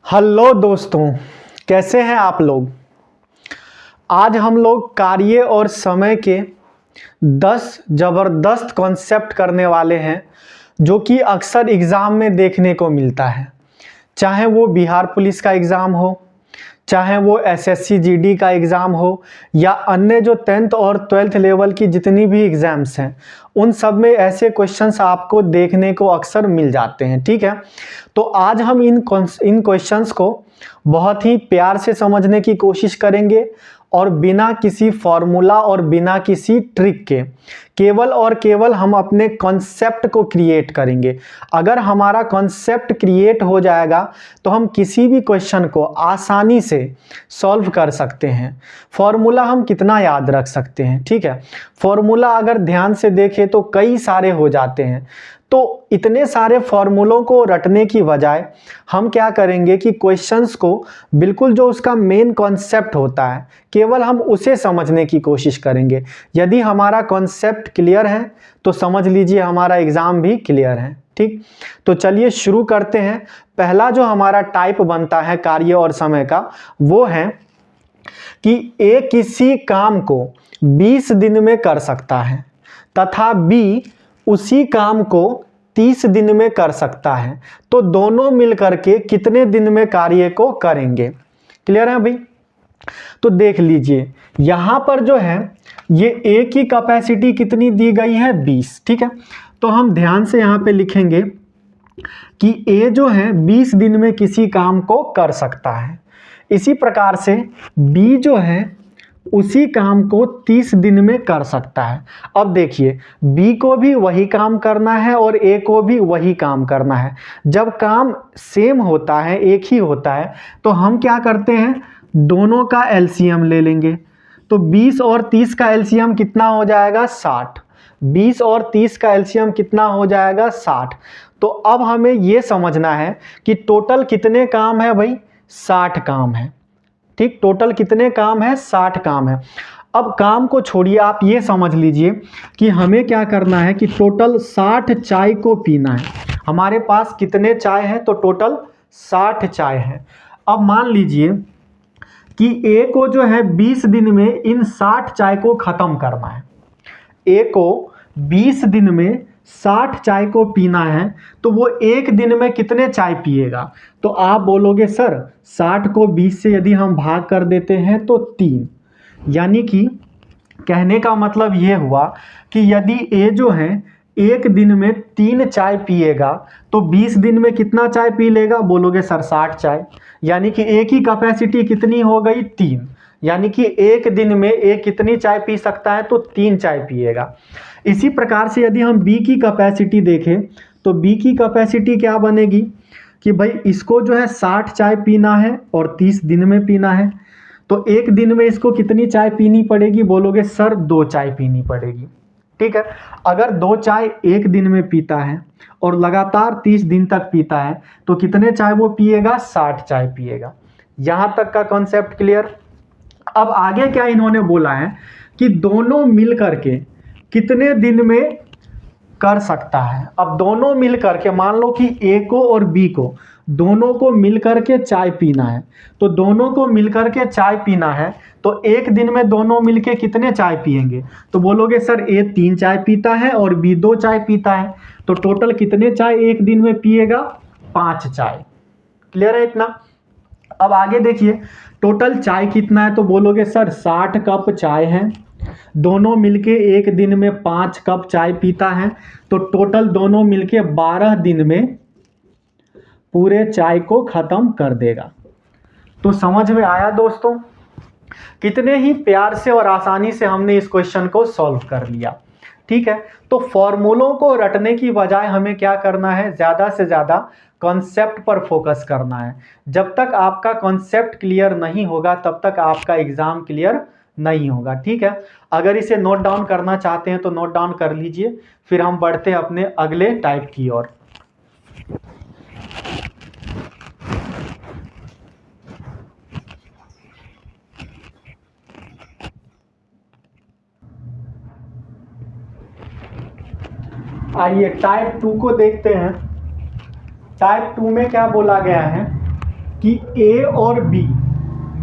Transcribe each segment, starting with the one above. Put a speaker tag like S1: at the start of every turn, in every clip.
S1: Hello दोस्तों, कैसे हैं आप लोग। आज हम लोग कार्य और समय के 10 ज़बरदस्त कॉन्सेप्ट करने वाले हैं जो कि अक्सर एग्ज़ाम में देखने को मिलता है। चाहे वो बिहार पुलिस का एग्ज़ाम हो, चाहे वो एसएससी जीडी का एग्ज़ाम हो या अन्य जो 10th और 12th लेवल की जितनी भी एग्ज़ाम्स हैं, उन सब में ऐसे क्वेश्चंस आपको देखने को अक्सर मिल जाते हैं। ठीक है, तो आज हम इन क्वेश्चंस को बहुत ही प्यार से समझने की कोशिश करेंगे और बिना किसी फॉर्मूला और बिना किसी ट्रिक के केवल और केवल हम अपने कॉन्सेप्ट को क्रिएट करेंगे। अगर हमारा कॉन्सेप्ट क्रिएट हो जाएगा तो हम किसी भी क्वेश्चन को आसानी से सॉल्व कर सकते हैं। फॉर्मूला हम कितना याद रख सकते हैं, ठीक है। फॉर्मूला अगर ध्यान से देखें तो कई सारे हो जाते हैं, तो इतने सारे फॉर्मूलों को रटने की बजाय हम क्या करेंगे कि क्वेश्चंस को बिल्कुल जो उसका मेन कॉन्सेप्ट होता है केवल हम उसे समझने की कोशिश करेंगे। यदि हमारा कॉन्सेप्ट क्लियर है तो समझ लीजिए हमारा एग्ज़ाम भी क्लियर है। ठीक, तो चलिए शुरू करते हैं। पहला जो हमारा टाइप बनता है कार्य और समय का, वो है कि ए किसी काम को 20 दिन में कर सकता है तथा बी उसी काम को 30 दिन में कर सकता है, तो दोनों मिलकर के कितने दिन में कार्य को करेंगे। क्लियर है भाई। तो देख लीजिए यहां पर जो है ये ए की कैपेसिटी कितनी दी गई है 20। ठीक है, तो हम ध्यान से यहां पे लिखेंगे कि ए जो है 20 दिन में किसी काम को कर सकता है। इसी प्रकार से बी जो है उसी काम को 30 दिन में कर सकता है। अब देखिए बी को भी वही काम करना है और ए को भी वही काम करना है। जब काम सेम होता है, एक ही होता है, तो हम क्या करते हैं, दोनों का एलसीएम ले लेंगे। तो 20 और 30 का एलसीएम कितना हो जाएगा 60। 20 और 30 का एलसीएम कितना हो जाएगा 60। तो अब हमें यह समझना है कि टोटल कितने काम है भाई, 60 काम है। ठीक, टोटल कितने काम है, 60 काम है। अब काम को छोड़िए, आप ये समझ लीजिए कि हमें क्या करना है कि टोटल 60 चाय को पीना है। हमारे पास कितने चाय हैं, तो टोटल 60 चाय है। अब मान लीजिए कि ए को जो है 20 दिन में इन 60 चाय को खत्म करना है। ए को 20 दिन में 60 चाय को पीना है, तो वो एक दिन में कितने चाय पिएगा। तो आप बोलोगे सर 60 को 20 से यदि हम भाग कर देते हैं तो 3, यानी कि कहने का मतलब ये हुआ कि यदि ए जो है एक दिन में 3 चाय पिएगा तो 20 दिन में कितना चाय पी लेगा, बोलोगे सर 60 चाय। यानी कि ए की कैपेसिटी कितनी हो गई 3, यानी कि एक दिन में ए कितनी चाय पी सकता है, तो 3 चाय पिएगा। इसी प्रकार से यदि हम बी की कैपेसिटी देखें तो बी की कैपेसिटी क्या बनेगी कि भाई इसको जो है 60 चाय पीना है और 30 दिन में पीना है, तो एक दिन में इसको कितनी चाय पीनी पड़ेगी, बोलोगे सर 2 चाय पीनी पड़ेगी। ठीक है, अगर 2 चाय एक दिन में पीता है और लगातार 30 दिन तक पीता है तो कितने चाय वो पिएगा, 60 चाय पिएगा। यहां तक का कॉन्सेप्ट क्लियर। अब आगे क्या इन्होंने बोला है कि दोनों मिल करके कितने दिन में कर सकता है। अब दोनों मिल करके मान लो कि ए को और बी को दोनों को मिल करके चाय पीना है, तो दोनों को मिल करके चाय पीना है, तो एक दिन में दोनों मिलके कितने चाय पिएंगे, तो बोलोगे सर ए 3 चाय पीता है और बी 2 चाय पीता है, तो टोटल कितने चाय एक दिन में पिएगा, 5 चाय। क्लियर है इतना। अब आगे देखिए टोटल चाय कितना है, तो बोलोगे सर 60 कप चाय है, दोनों मिलके एक दिन में 5 कप चाय पीता है, तो टोटल दोनों मिलके 12 दिन में पूरे चाय को खत्म कर देगा। तो समझ में आया दोस्तों, कितने ही प्यार से और आसानी से हमने इस क्वेश्चन को सॉल्व कर लिया। ठीक है, तो फॉर्मूलों को रटने की बजाय हमें क्या करना है, ज़्यादा से ज़्यादा कॉन्सेप्ट पर फोकस करना है। जब तक आपका कॉन्सेप्ट क्लियर नहीं होगा तब तक आपका एग्जाम क्लियर नहीं होगा। ठीक है, अगर इसे नोट डाउन करना चाहते हैं तो नोट डाउन कर लीजिए, फिर हम बढ़ते हैं अपने अगले टाइप की ओर। आइए टाइप 2 को देखते हैं। टाइप 2 में क्या बोला गया है कि ए और बी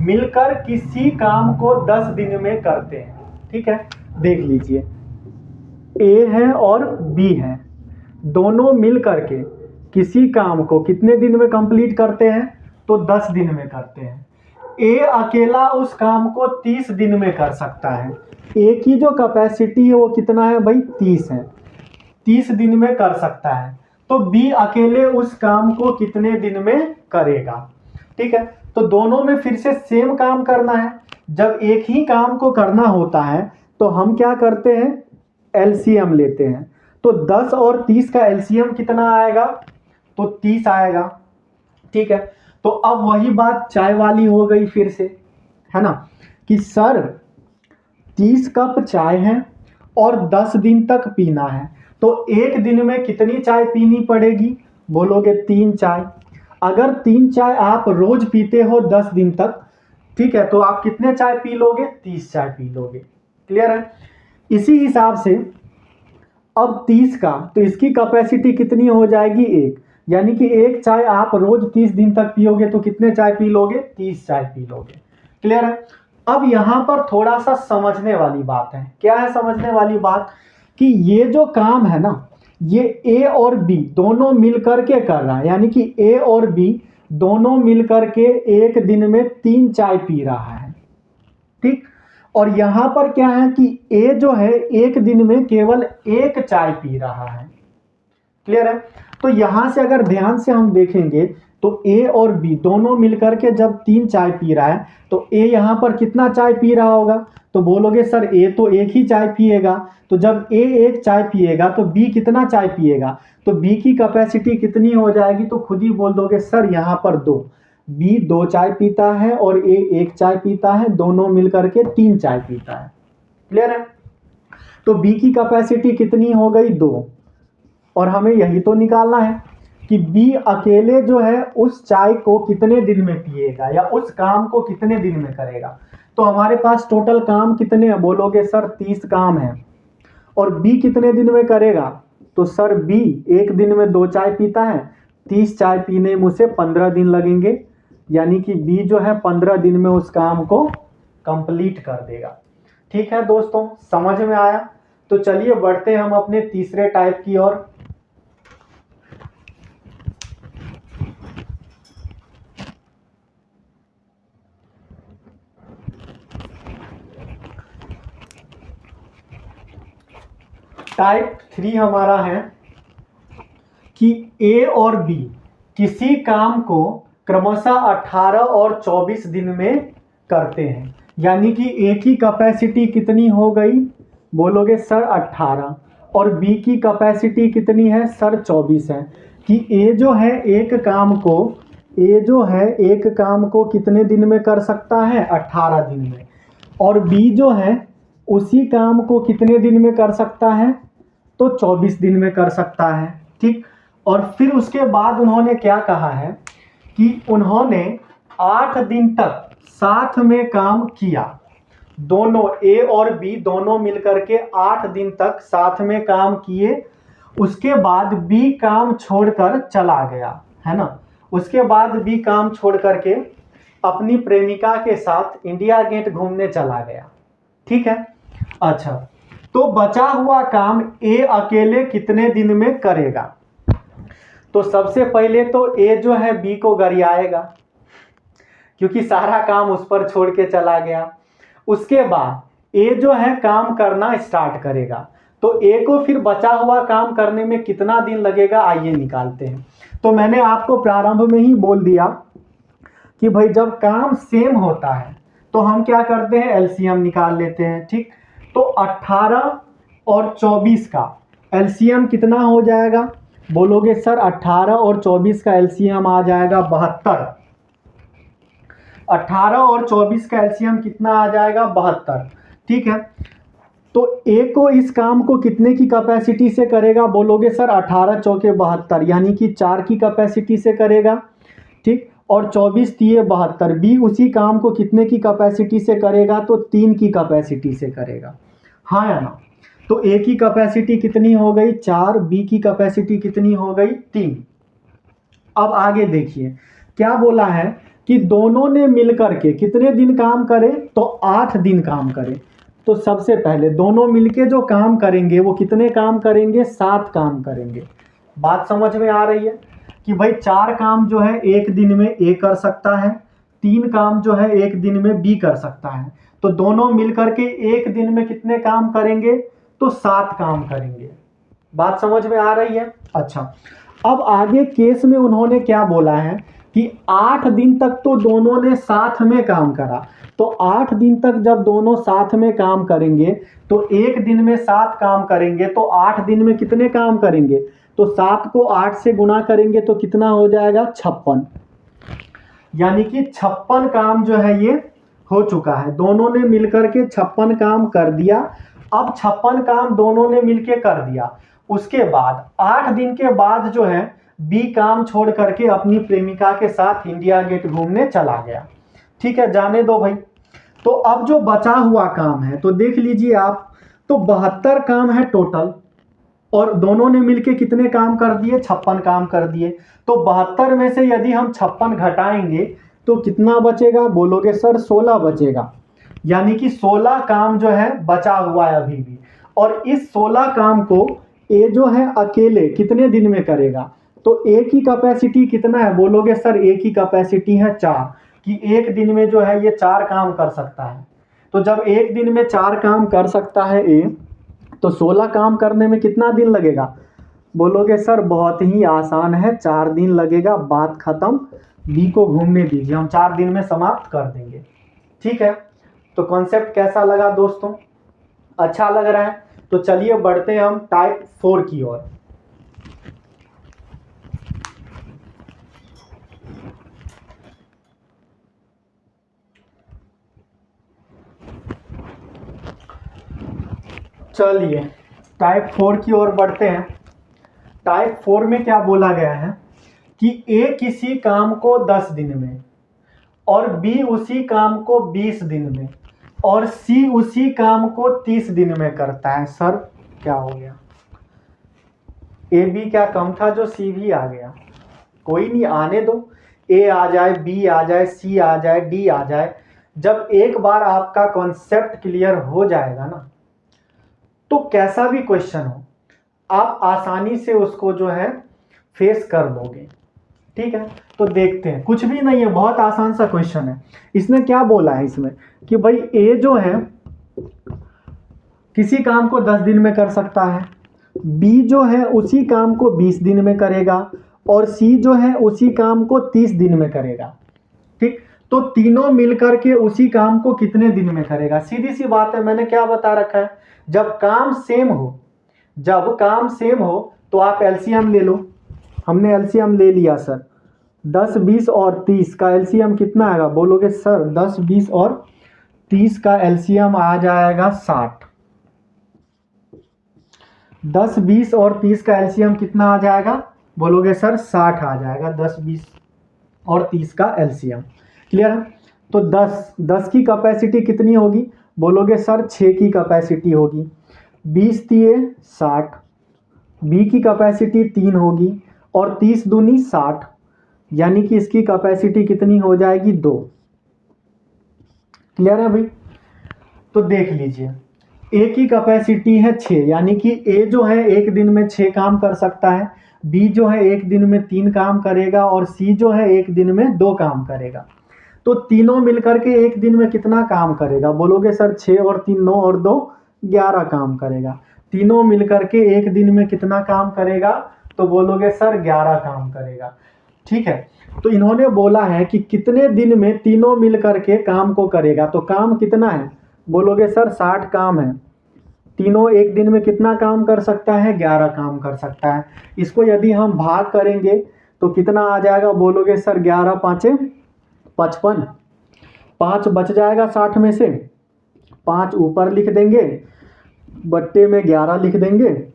S1: मिलकर किसी काम को 10 दिन में करते हैं। ठीक है, देख लीजिए, ए है और बी है, दोनों मिल करके किसी काम को कितने दिन में कंप्लीट करते हैं, तो 10 दिन में करते हैं। ए अकेला उस काम को 30 दिन में कर सकता है। ए की जो कैपेसिटी है वो कितना है भाई, 30 है, 30 दिन में कर सकता है। तो बी अकेले उस काम को कितने दिन में करेगा। ठीक है, तो दोनों में फिर से सेम काम करना है। जब एक ही काम को करना होता है तो हम क्या करते हैं, एलसीएम लेते हैं। तो 10 और 30 का एलसीएम कितना आएगा, तो 30 आएगा। ठीक है, तो अब वही बात चाय वाली हो गई फिर से, है ना, कि सर 30 कप चाय है और 10 दिन तक पीना है, तो एक दिन में कितनी चाय पीनी पड़ेगी, बोलोगे 3 चाय। अगर 3 चाय आप रोज पीते हो 10 दिन तक, ठीक है, तो आप कितने चाय पी लोगे, 30 चाय पी लोगे। क्लियर है। इसी हिसाब से अब 30 का, तो इसकी कैपेसिटी कितनी हो जाएगी, 1, यानी कि एक चाय आप रोज 30 दिन तक पियोगे तो कितने चाय पी लोगे, 30 चाय पी लोगे। क्लियर है। अब यहां पर थोड़ा सा समझने वाली बात है। क्या है समझने वाली बात, कि ये जो काम है ना, ये ए और बी दोनों मिलकर के कर रहा है, यानी कि ए और बी दोनों मिलकर के एक दिन में 3 चाय पी रहा है। ठीक, और यहां पर क्या है कि ए जो है एक दिन में केवल 1 चाय पी रहा है। क्लियर है। तो यहां से अगर ध्यान से हम देखेंगे तो ए और बी दोनों मिलकर के जब 3 चाय पी रहा है, तो ए यहां पर कितना चाय पी रहा होगा, तो बोलोगे सर ए तो 1 ही चाय पिएगा। तो जब ए 1 चाय पिएगा तो बी कितना चाय पिएगा, तो बी की कैपेसिटी कितनी हो जाएगी, तो खुद ही बोल दोगे सर यहां पर 2, बी 2 चाय पीता है और ए 1 चाय पीता है, दोनों मिलकर के 3 चाय पीता है। क्लियर है। तो बी की कैपेसिटी कितनी हो गई, 2, और हमें यही तो निकालना है कि बी अकेले जो है उस चाय को कितने दिन में पिएगा या उस काम को कितने दिन में करेगा। तो हमारे पास टोटल काम कितने हैं, बोलोगे सर 30 काम है, और बी कितने दिन में करेगा, तो सर बी एक दिन में 2 चाय पीता है, 30 चाय पीने में उसे 15 दिन लगेंगे, यानी कि बी जो है 15 दिन में उस काम को कंप्लीट कर देगा। ठीक है दोस्तों, समझ में आया। तो चलिए बढ़ते हैं हम अपने तीसरे टाइप की ओर। टाइप 3 हमारा है कि ए और बी किसी काम को क्रमशः 18 और 24 दिन में करते हैं, यानी कि ए की कैपेसिटी कितनी हो गई, बोलोगे सर 18, और बी की कैपेसिटी कितनी है, सर 24 है। कि ए जो है एक काम को कितने दिन में कर सकता है, 18 दिन में, और बी जो है उसी काम को कितने दिन में कर सकता है, तो 24 दिन में कर सकता है। ठीक, और फिर उसके बाद उन्होंने क्या कहा है कि उन्होंने 8 दिन तक साथ में काम किया, दोनों ए और बी दोनों मिलकर के 8 दिन तक साथ में काम किए। उसके बाद बी काम छोड़कर चला गया, है ना, उसके बाद बी काम छोड़ करके अपनी प्रेमिका के साथ इंडिया गेट घूमने चला गया। ठीक है। अच्छा, तो बचा हुआ काम ए अकेले कितने दिन में करेगा, तो सबसे पहले तो ए जो है बी को गरियाएगा, क्योंकि सारा काम उस पर छोड़ के चला गया। उसके बाद ए जो है काम करना स्टार्ट करेगा, तो ए को फिर बचा हुआ काम करने में कितना दिन लगेगा, आइए निकालते हैं। तो मैंने आपको प्रारंभ में ही बोल दिया कि भाई जब काम सेम होता है तो हम क्या करते हैं, एलसीएम निकाल लेते हैं। ठीक, तो 18 और 24 का एलसीएम कितना हो जाएगा, बोलोगे सर 18 और 24 का एलसीएम आ जाएगा 72। 18 और 24 का एलसीएम कितना आ जाएगा, 72। ठीक है, तो ए को इस काम को कितने की कैपेसिटी से करेगा, बोलोगे सर 18 चौके 72, यानी कि 4 की कैपेसिटी से करेगा। ठीक, और 24 तिये 72, बी उसी काम को कितने की कैपेसिटी से करेगा, तो 3 की कैपेसिटी से करेगा, हाँ या ना। तो ए की कैपेसिटी कितनी हो गई, 4, बी की कैपेसिटी कितनी हो गई, 3। अब आगे देखिए क्या बोला है कि दोनों ने मिलकर के कितने दिन काम करें, तो 8 दिन काम करें। तो सबसे पहले दोनों मिलके जो काम करेंगे वो कितने काम करेंगे, 7 काम करेंगे। बात समझ में आ रही है कि भाई 4 काम जो है एक दिन में ए कर सकता है, 3 काम जो है एक दिन में बी कर सकता है। तो दोनों मिलकर के एक दिन में कितने काम करेंगे, तो 7 काम करेंगे। बात समझ में आ रही है। अच्छा, अब आगे केस में उन्होंने क्या बोला है कि 8 दिन तक तो दोनों ने साथ में काम करा। तो 8 दिन तक जब दोनों साथ में काम करेंगे तो एक दिन में 7 काम करेंगे, तो 8 दिन में कितने काम करेंगे, तो 7 को 8 से गुणा करेंगे तो कितना हो जाएगा, 56। यानी कि 56 काम जो है ये हो चुका है। दोनों ने मिलकर के 56 काम कर दिया। अब 56 काम दोनों ने मिलके कर दिया, उसके बाद 8 दिन के बाद जो है बी काम छोड़ करके अपनी प्रेमिका के साथ इंडिया गेट घूमने चला गया। ठीक है, जाने दो भाई। तो अब जो बचा हुआ काम है तो देख लीजिए आप, तो 72 काम है टोटल, और दोनों ने मिलके कितने काम कर दिए, 56 काम कर दिए। तो 72 में से यदि हम 56 घटाएंगे तो कितना बचेगा, बोलोगे सर 16 बचेगा। यानी कि 16 काम जो है बचा हुआ है अभी भी। और इस 16 काम को ए जो है अकेले कितने दिन में करेगा, तो ए की कैपेसिटी कितना है, बोलोगे सर ए की कैपेसिटी है 4, कि एक दिन में जो है ये 4 काम कर सकता है। तो जब एक दिन में 4 काम कर सकता है ए, तो 16 काम करने में कितना दिन लगेगा, बोलोगे सर बहुत ही आसान है, 4 दिन लगेगा, बात खत्म। बी को घूमने दीजिए, हम 4 दिन में समाप्त कर देंगे। ठीक है, तो कॉन्सेप्ट कैसा लगा दोस्तों, अच्छा लग रहा है। तो चलिए बढ़ते हैं हम टाइप 4 की ओर। चलिए टाइप 4 की ओर बढ़ते हैं। टाइप 4 में क्या बोला गया है कि ए किसी काम को 10 दिन में, और बी उसी काम को 20 दिन में, और सी उसी काम को 30 दिन में करता है। सर क्या हो गया, ए बी क्या कम था जो सी भी आ गया, कोई नहीं, आने दो। ए आ जाए, बी आ जाए, सी आ जाए, डी आ जाए। जब एक बार आपका कॉन्सेप्ट क्लियर हो जाएगा ना, तो कैसा भी क्वेश्चन हो आप आसानी से उसको जो है फेस कर लोगे। ठीक है, तो देखते हैं, कुछ भी नहीं है, बहुत आसान सा क्वेश्चन है। इसने क्या बोला है इसमें कि भाई ए जो है किसी काम को 10 दिन में कर सकता है, बी जो है उसी काम को 20 दिन में करेगा, और सी जो है उसी काम को 30 दिन में करेगा। ठीक, तो तीनों मिलकर के उसी काम को कितने दिन में करेगा, सीधी सी बात है, मैंने क्या बता रखा है, जब काम सेम हो, जब काम सेम हो तो आप एलसीएम ले लो। हमने एलसीएम ले लिया सर, 10 20 और 30 का एलसीएम कितना आएगा, बोलोगे सर 10 20 और 30 का एलसीएम आ जाएगा 60। 10 20 और 30 का एलसीएम कितना आ जाएगा, बोलोगे सर 60 आ जाएगा, 10 20 और 30 का एलसीएम। क्लियर है। तो 10 की कैपेसिटी कितनी होगी, बोलोगे सर 6 की कैपेसिटी होगी, 20 दिए 60, बी की कैपेसिटी 3 होगी, और 30 दूनी 60, यानी कि इसकी कैपेसिटी कितनी हो जाएगी 2। क्लियर है भाई। तो देख लीजिए, ए की कैपेसिटी है 6, यानी कि ए जो है एक दिन में 6 काम कर सकता है, बी जो है एक दिन में 3 काम करेगा, और सी जो है एक दिन में 2 काम करेगा। तो तीनों मिलकर के एक दिन में कितना काम करेगा, बोलोगे सर 6 और 3 9 और 2 11 काम करेगा। तीनों मिलकर के एक दिन में कितना काम करेगा, तो बोलोगे सर 11 काम करेगा। ठीक है, तो इन्होंने बोला है कि कितने दिन में तीनों मिलकर के काम को करेगा, तो काम कितना है, बोलोगे सर 60 काम है। तीनों एक दिन में कितना काम कर सकता है, 11 काम कर सकता है। इसको यदि हम भाग करेंगे तो कितना आ जाएगा, बोलोगे सर 11 5 55, 5 बच जाएगा 60 में से, 5 ऊपर लिख देंगे, बट्टे में 11 लिख देंगे,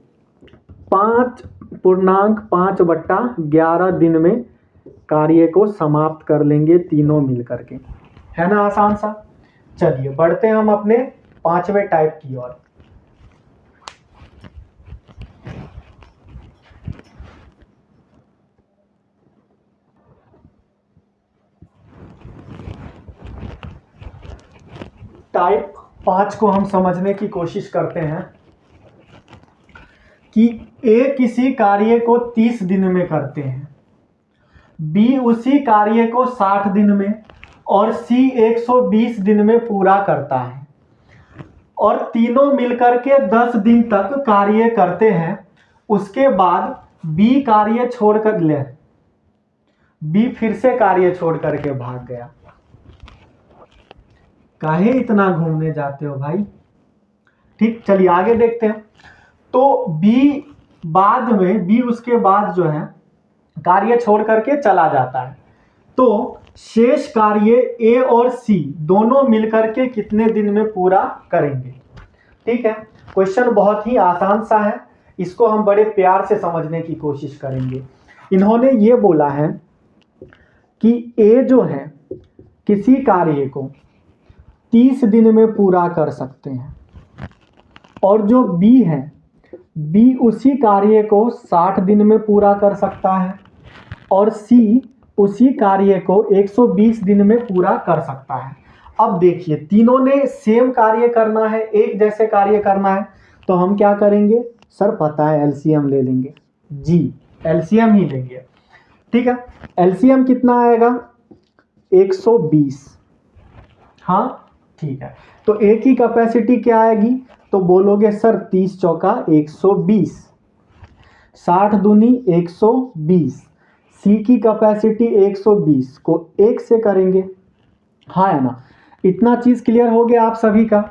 S1: 5.5/11 दिन में कार्य को समाप्त कर लेंगे तीनों मिलकर के। है ना आसान सा। चलिए बढ़ते हैं हम अपने 5वें टाइप की ओर। टाइप 5 को हम समझने की कोशिश करते हैं कि ए किसी कार्य को 30 दिन में करते हैं, बी उसी कार्य को 60 दिन में और सी 120 दिन में पूरा करता है और तीनों मिलकर के 10 दिन तक कार्य करते हैं। उसके बाद बी कार्य छोड़कर बी फिर से कार्य छोड़ करके भाग गया। काहे इतना घूमने जाते हो भाई? ठीक, चलिए आगे देखते हैं। तो बी उसके बाद जो है कार्य छोड़ करके चला जाता है। तो शेष कार्य ए और सी दोनों मिलकर के कितने दिन में पूरा करेंगे? ठीक है, क्वेश्चन बहुत ही आसान सा है, इसको हम बड़े प्यार से समझने की कोशिश करेंगे। इन्होंने ये बोला है कि ए जो है किसी कार्य को 30 दिन में पूरा कर सकते हैं और जो बी है, बी उसी कार्य को 60 दिन में पूरा कर सकता है और सी उसी कार्य को 120 दिन में पूरा कर सकता है। अब देखिए, तीनों ने सेम कार्य करना है, एक जैसे कार्य करना है, तो हम क्या करेंगे? सर पता है, एलसीएम ले लेंगे। जी, एलसीएम ही लेंगे। ठीक है, एलसीएम कितना आएगा? 120। हाँ ठीक है, तो ए की कैपेसिटी क्या आएगी? तो बोलोगे सर 30 चौका 120, 60 दूनी 120, सी की कैपेसिटी 120 को 1 से करेंगे। हाँ है ना? इतना चीज क्लियर हो गया आप सभी का?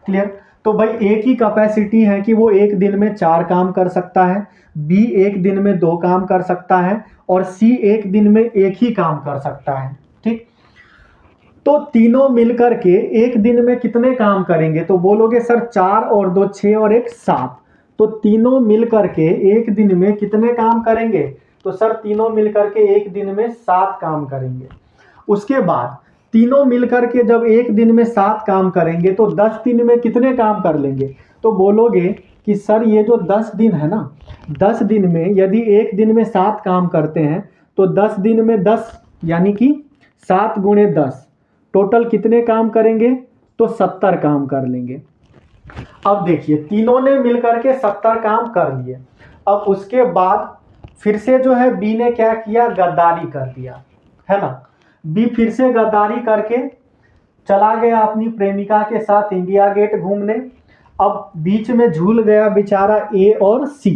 S1: क्लियर? तो भाई ए की कैपेसिटी है कि वो एक दिन में 4 काम कर सकता है, बी एक दिन में 2 काम कर सकता है और सी एक दिन में 1 ही काम कर सकता है। ठीक, तो तीनों मिलकर के एक दिन में कितने काम करेंगे? तो बोलोगे सर 4 और 2 6 और 1 7। तो तीनों मिलकर के एक दिन में कितने काम करेंगे? तो सर तीनों मिलकर के एक दिन में 7 काम करेंगे। उसके बाद तीनों मिलकर के जब एक दिन में 7 काम करेंगे तो 10 दिन में कितने काम कर लेंगे? तो बोलोगे कि सर ये जो 10 दिन है ना, 10 दिन में यदि एक दिन में 7 काम करते हैं तो 10 दिन में 10 यानी कि 7 गुणे 10 टोटल कितने काम करेंगे? तो 70 काम कर लेंगे। अब देखिए, तीनों ने मिलकर के 70 काम कर लिए। अब उसके बाद फिर से जो है बी ने क्या किया? गद्दारी कर दिया, है ना? बी फिर से गद्दारी करके चला गया अपनी प्रेमिका के साथ इंडिया गेट घूमने। अब बीच में झूल गया बेचारा ए और सी।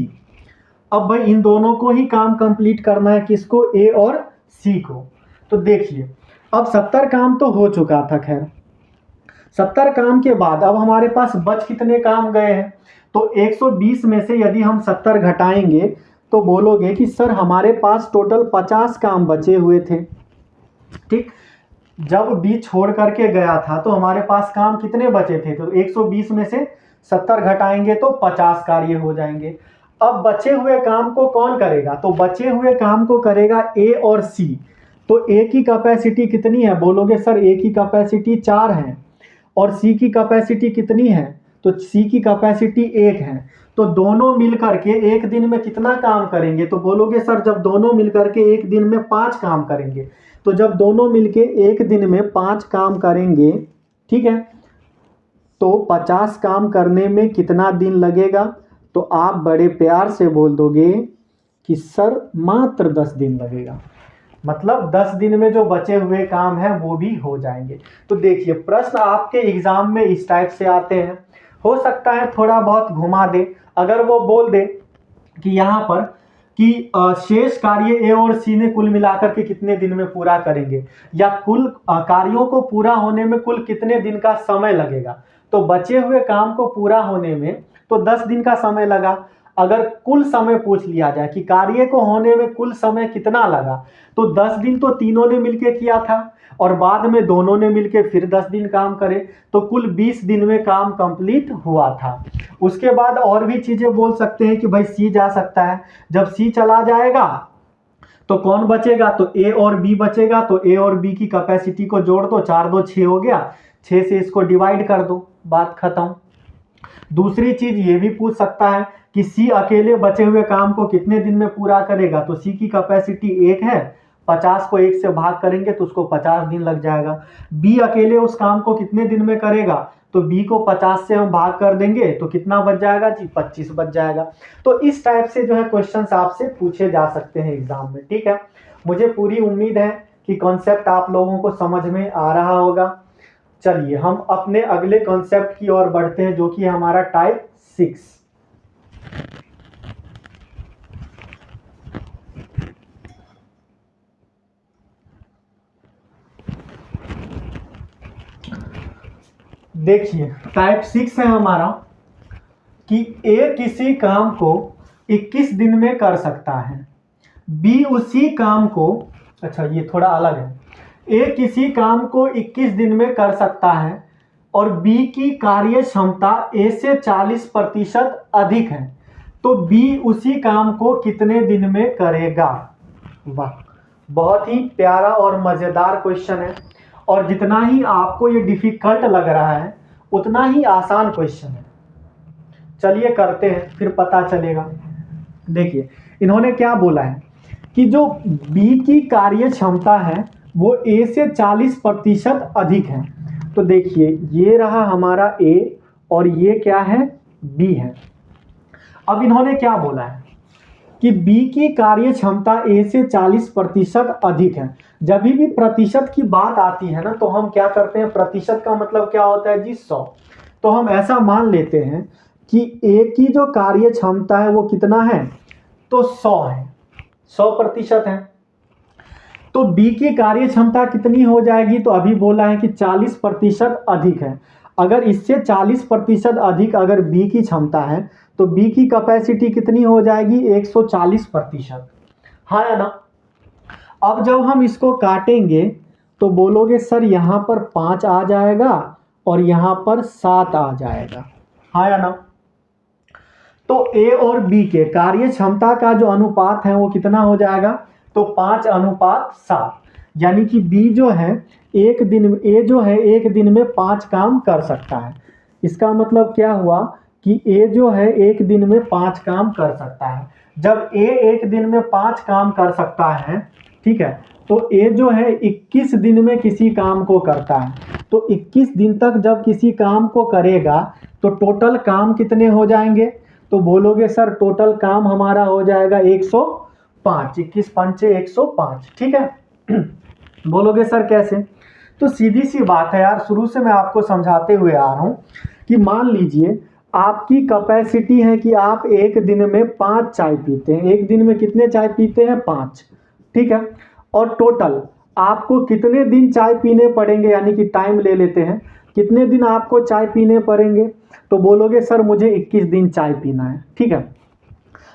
S1: अब भाई इन दोनों को ही काम कंप्लीट करना है, किसको? ए और सी को। तो देखिए, अब 70 काम तो हो चुका था। खैर 70 काम के बाद अब हमारे पास बच कितने काम गए हैं? तो 120 में से यदि हम 70 घटाएंगे तो बोलोगे कि सर हमारे पास टोटल 50 काम बचे हुए थे। ठीक, जब बी छोड़ करके गया था तो हमारे पास काम कितने बचे थे? तो 120 में से 70 घटाएंगे तो 50 कार्य हो जाएंगे। अब बचे हुए काम को कौन करेगा? तो बचे हुए काम को करेगा ए और सी। तो ए की कैपेसिटी कितनी है? बोलोगे सर ए की कैपेसिटी 4 है और सी की कैपेसिटी कितनी है? तो सी की कैपेसिटी 1 है। तो दोनों मिलकर के एक दिन में कितना काम करेंगे? तो बोलोगे सर जब दोनों मिलकर के एक दिन में 5 काम करेंगे। तो जब दोनों मिलके एक दिन में 5 काम करेंगे, ठीक है, तो 50 काम करने में कितना दिन लगेगा? तो आप बड़े प्यार से बोल दोगे कि सर मात्र 10 दिन लगेगा। मतलब 10 दिन में जो बचे हुए काम हैं वो भी हो जाएंगे। तो देखिए, प्रश्न आपके एग्जाम में इस टाइप से आते हैं। हो सकता है थोड़ा बहुत घुमा दे, अगर वो बोल दे कि यहाँ पर कि शेष कार्य ए और सी ने कुल मिलाकर के कितने दिन में पूरा करेंगे, या कुल कार्यों को पूरा होने में कुल कितने दिन का समय लगेगा, तो बचे हुए काम को पूरा होने में तो 10 दिन का समय लगा। अगर कुल समय पूछ लिया जाए कि कार्य को होने में कुल समय कितना लगा, तो 10 दिन तो तीनों ने मिलके किया था और बाद में दोनों ने मिलके फिर 10 दिन काम करे, तो कुल 20 दिन में काम कंप्लीट हुआ था। उसके बाद और भी चीजें बोल सकते हैं कि भाई सी जा सकता है। जब सी चला जाएगा तो कौन बचेगा? तो ए और बी बचेगा। तो ए और बी की कैपेसिटी को जोड़ दो, 4 2 6 हो गया, 6 से इसको डिवाइड कर दो, बात खत्म। दूसरी चीज ये भी पूछ सकता है कि सी अकेले बचे हुए काम को कितने दिन में पूरा करेगा। तो सी की कैपेसिटी 1 है 50 को 1 से भाग करेंगे तो उसको 50 दिन लग जाएगा। बी अकेले उस काम को कितने दिन में करेगा, तो बी को 50 से हम भाग कर देंगे तो कितना बच जाएगा जी, 25 बच जाएगा। तो इस टाइप से जो है क्वेश्चंस आपसे पूछे जा सकते हैं एग्जाम में, ठीक है। मुझे पूरी उम्मीद है कि कॉन्सेप्ट आप लोगों को समझ में आ रहा होगा। चलिए हम अपने अगले कॉन्सेप्ट की ओर बढ़ते हैं, जो कि हमारा टाइप 6। देखिए टाइप 6 है हमारा कि ए किसी काम को 21 दिन में कर सकता है, बी उसी काम को, अच्छा ये थोड़ा अलग है, ए किसी काम को 21 दिन में कर सकता है और बी की कार्य क्षमता ए से 40% अधिक है, तो बी उसी काम को कितने दिन में करेगा। वाह, बहुत ही प्यारा और मज़ेदार क्वेश्चन है, और जितना ही आपको ये डिफिकल्ट लग रहा है उतना ही आसान क्वेश्चन है। चलिए करते हैं, फिर पता चलेगा। देखिए इन्होंने क्या बोला है कि जो बी की कार्य क्षमता है वो ए से 40% अधिक है। तो देखिए ये रहा हमारा ए और ये क्या है, बी है। अब इन्होंने क्या बोला है कि बी की कार्य क्षमता ए से 40% अधिक है। जब भी प्रतिशत की बात आती है ना, तो हम क्या करते हैं, प्रतिशत का मतलब क्या होता है जी, 100। तो हम ऐसा मान लेते हैं कि ए की जो कार्य क्षमता है वो कितना है, तो 100 है, 100% है। तो बी की कार्य क्षमता कितनी हो जाएगी, तो अभी बोला है कि 40% अधिक है। अगर इससे 40% अधिक अगर बी की क्षमता है तो बी की कैपेसिटी कितनी हो जाएगी, 140%। हाँ या ना। अब जब हम इसको काटेंगे तो बोलोगे सर यहाँ पर 5 आ जाएगा और यहाँ पर 7 आ जाएगा, हाँ या ना। तो ए और बी के कार्य क्षमता का जो अनुपात है वो कितना हो जाएगा, तो 5:7। यानी कि बी जो है एक दिन में, ए जो है एक दिन में 5 काम कर सकता है। इसका मतलब क्या हुआ कि ए जो है एक दिन में 5 काम कर सकता है। जब ए एक दिन में 5 काम कर सकता है, ठीक है, तो ए जो है 21 दिन में किसी काम को करता है। तो 21 दिन तक जब किसी काम को करेगा तो टोटल काम कितने हो जाएंगे, तो बोलोगे सर टोटल काम हमारा हो जाएगा 105, 21 पंचे 105, ठीक है। बोलोगे सर कैसे, तो सीधी सी बात है यार, शुरू से मैं आपको समझाते हुए आ रहा हूं कि मान लीजिए आपकी कैपेसिटी है कि आप एक दिन में 5 चाय पीते हैं। एक दिन में कितने चाय पीते हैं, 5, ठीक है। और टोटल आपको कितने दिन चाय पीने पड़ेंगे, यानी कि टाइम ले लेते हैं, कितने दिन आपको चाय पीने पड़ेंगे, तो बोलोगे सर मुझे 21 दिन चाय पीना है, ठीक है।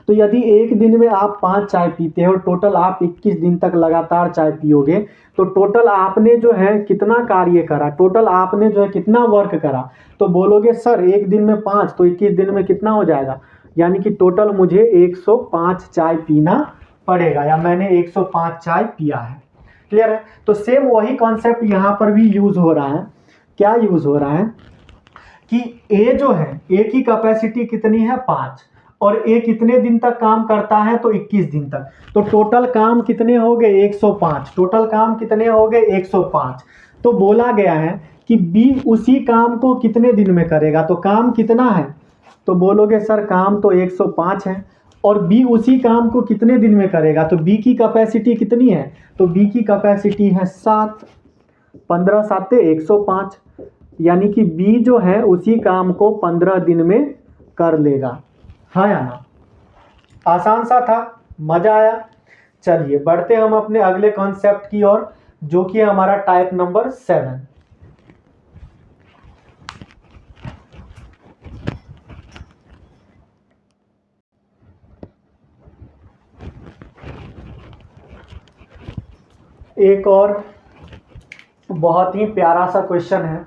S1: तो यदि एक दिन में आप 5 चाय पीते हैं और टोटल आप 21 दिन तक लगातार चाय पियोगे, तो टोटल आपने जो है कितना कार्य करा, टोटल आपने जो है कितना वर्क करा, तो बोलोगे सर एक दिन में 5 तो 21 दिन में कितना हो जाएगा, यानी कि टोटल मुझे 105 चाय पीना पड़ेगा, या मैंने 105 चाय पिया है। क्लियर है। तो सेम वही कॉन्सेप्ट यहाँ पर भी यूज हो रहा है। क्या यूज हो रहा है कि ए जो है, ए की कैपेसिटी कितनी है, 5, और ए कितने दिन तक काम करता है, तो 21 दिन तक। तो टोटल काम कितने हो गए, 105। टोटल काम कितने हो गए, 105। तो बोला गया है कि बी उसी काम को कितने दिन में करेगा, तो काम कितना है, तो बोलोगे सर काम तो 105 है, और बी उसी काम को कितने दिन में करेगा, तो बी की कैपेसिटी कितनी है, तो बी की कैपेसिटी है 7, 15 7 105, यानी कि बी जो है उसी काम को 15 दिन में कर लेगा। हाँ या ना। आसान सा था, मजा आया। चलिए बढ़ते हम अपने अगले कॉन्सेप्ट की ओर, जो कि हमारा टाइप नंबर 7। एक और बहुत ही प्यारा सा क्वेश्चन है।